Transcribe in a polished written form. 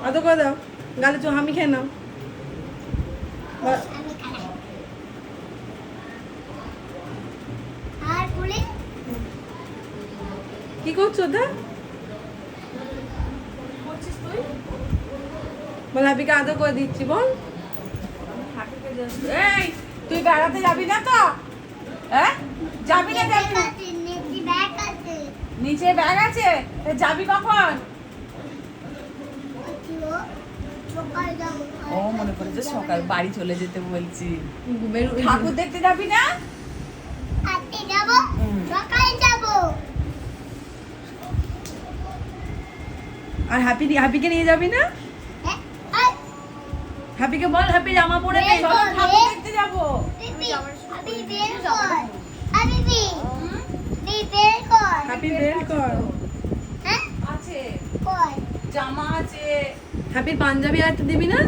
অত করে দাও, গালে চো আমি খেয়ে নাও। কি করছো ওটা? বল হ্যাপিকে আদর করে দিচ্ছি বল। এই তুই বেড়াতে যাবি না তো? হ্যাঁ যাবি না? যাবি না? নিচে ব্যাগ আছে, যাবি কখন? ও মনে করেছে সকাল বাড়ি চলে যেতে বলছি। ঠাকুর দেখতে যাবি না? আর হ্যাপিকে নিয়ে যাবি না? হ্যাপিকে বল হ্যাপি জামা পরে নে, চলো ঠাকুর দেখতে যাবো। হ্যাপি বের কর। আছে জামা আছে। হ্যাপির পাঞ্জাবি আর দিবি না?